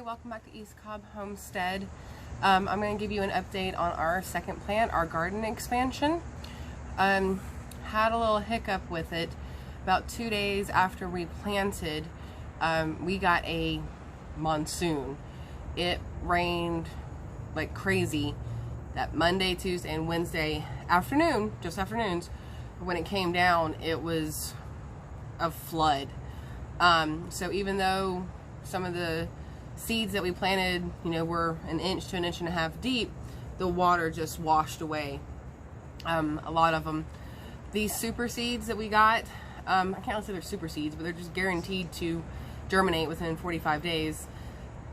Welcome back to East Cobb Homestead. I'm going to give you an update on our second plant, our garden expansion. Had a little hiccup with it. About 2 days after we planted, we got a monsoon. It rained like crazy that Monday, Tuesday, and Wednesday afternoon, just afternoons. When it came down, it was a flood. So even though some of the seeds that we planted, you know, were 1 inch to 1.5 inches deep, the water just washed away a lot of them. These super seeds that we got, I can't really say they're super seeds, but they're just guaranteed to germinate within 45 days.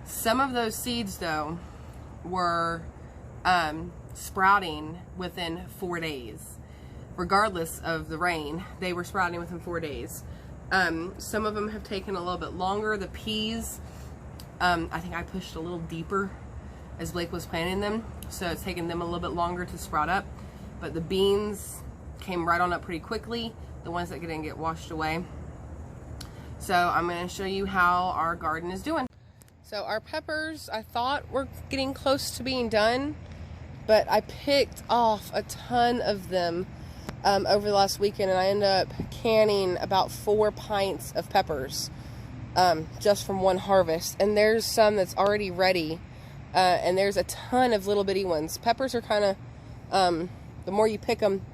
Some of those seeds though were sprouting within 4 days. Regardless of the rain, they were sprouting within 4 days. Some of them have taken a little bit longer. The peas, I think I pushed a little deeper as Blake was planting them, so it's taken them a little bit longer to sprout up. But the beans came right on up pretty quickly, the ones that didn't get washed away. So I'm going to show you how our garden is doing. So our peppers, I thought were getting close to being done, but I picked off a ton of them over the last weekend, and I ended up canning about 4 pints of peppers. Just from one harvest, and there's some that's already ready, and there's a ton of little bitty ones. Peppers are kind of, the more you pick them,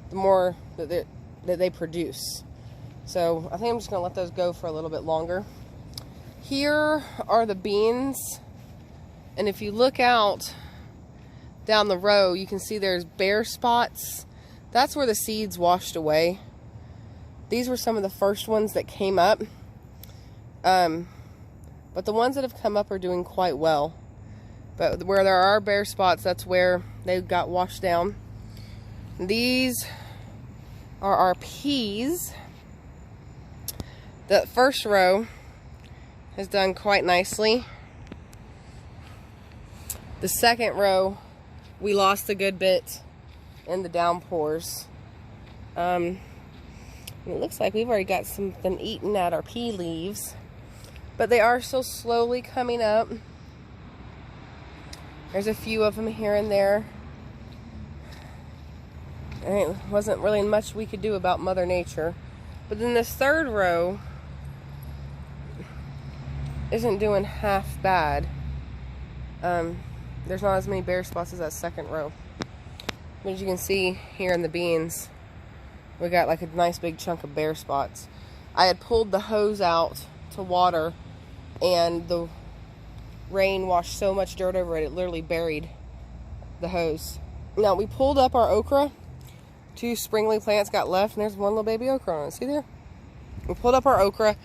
the more that they produce. So I think I'm just going to let those go for a little bit longer. Here are the beans, and if you look out down the row, you can see there's bare spots. That's where the seeds washed away. These were some of the first ones that came up. But the ones that have come up are doing quite well. But where there are bare spots, that's where they got washed down. These are our peas. The first row has done quite nicely. The second row, we lost a good bit in the downpours. It looks like we've already got something eaten at our pea leaves. But they are still slowly coming up. There's a few of them here and there. And it wasn't really much we could do about Mother Nature. But then this third row isn't doing half bad. There's not as many bare spots as that second row. But as you can see here in the beans, we got like a nice big chunk of bare spots. I had pulled the hose out to water, and the rain washed so much dirt over it, it literally buried the hose. Now we pulled up our okra. 2 springly plants got left, and there's one little baby okra on it. See there? We pulled up our okra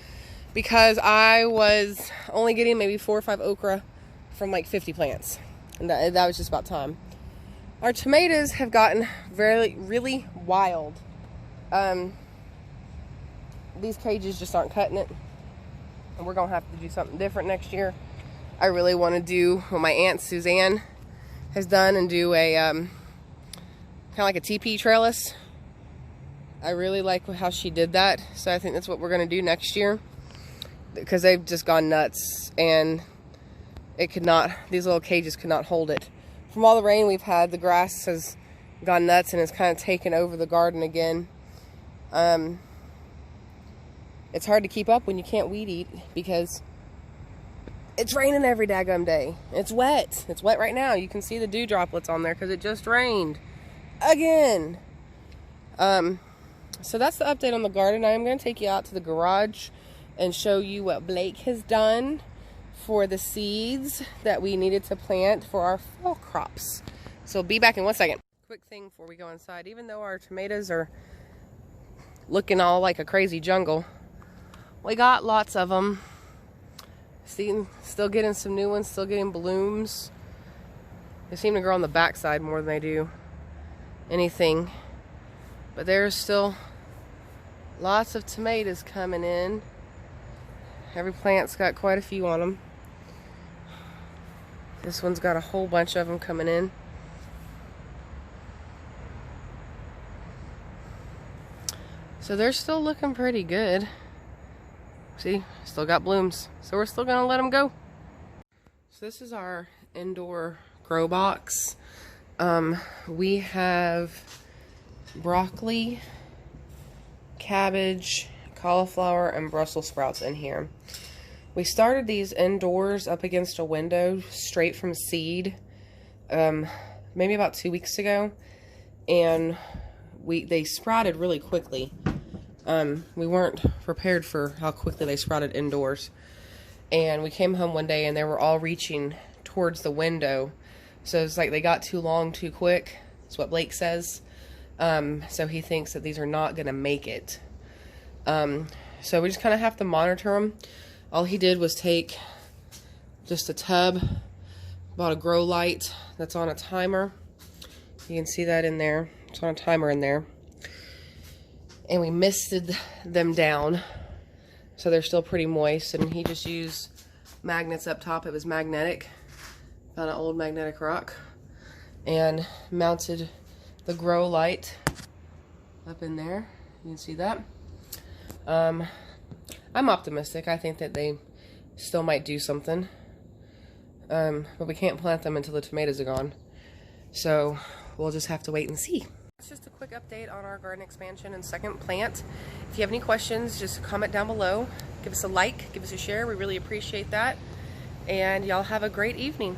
because I was only getting maybe 4 or 5 okra from like 50 plants, and that was just about time. Our tomatoes have gotten really wild. These cages just aren't cutting it. And we're gonna have to do something different next year. I really want to do what my aunt Suzanne has done and do a kind of like a TP trellis. I really like how she did that, so I think that's what we're gonna do next year, because they've just gone nuts, and it could not, these little cages could not hold it. From all the rain we've had, the grass has gone nuts and it's kind of taken over the garden again. It's hard to keep up when you can't weed eat because it's raining every daggum day. It's wet. It's wet right now. You can see the dew droplets on there because it just rained again. So that's the update on the garden. I am going to take you out to the garage and show you what Blake has done for the seeds that we needed to plant for our fall crops. So be back in 1 second. Quick thing before we go inside. Even though our tomatoes are looking all like a crazy jungle, we got lots of them See, still getting some new ones, still getting blooms. They seem to grow on the backside more than they do anything. But there's still lots of tomatoes coming in. Every plant's got quite a few on them. This one's got a whole bunch of them coming in. So they're still looking pretty good. See, still got blooms. So we're still gonna let them go. So this is our indoor grow box. We have broccoli, cabbage, cauliflower, and Brussels sprouts in here. We started these indoors up against a window straight from seed maybe about 2 weeks ago, and they sprouted really quickly. We weren't prepared for how quickly they sprouted indoors, and we came home one day and they were all reaching towards the window, so it's like they got too long too quick. That's what Blake says. So he thinks that these are not gonna make it. So we just kind of have to monitor them. All he did was take just a tub, bought a grow light that's on a timer. You can see that in there. It's on a timer in there. And we misted them down so they're still pretty moist. And he just used magnets up top. It was magnetic. Found an old magnetic rock. And mounted the grow light up in there. You can see that. I'm optimistic. I think that they still might do something. But we can't plant them until the tomatoes are gone. So we'll just have to wait and see. It's just a quick update on our garden expansion and second plant. If you have any questions, just comment down below. Give us a like, give us a share. We really appreciate that. And y'all have a great evening.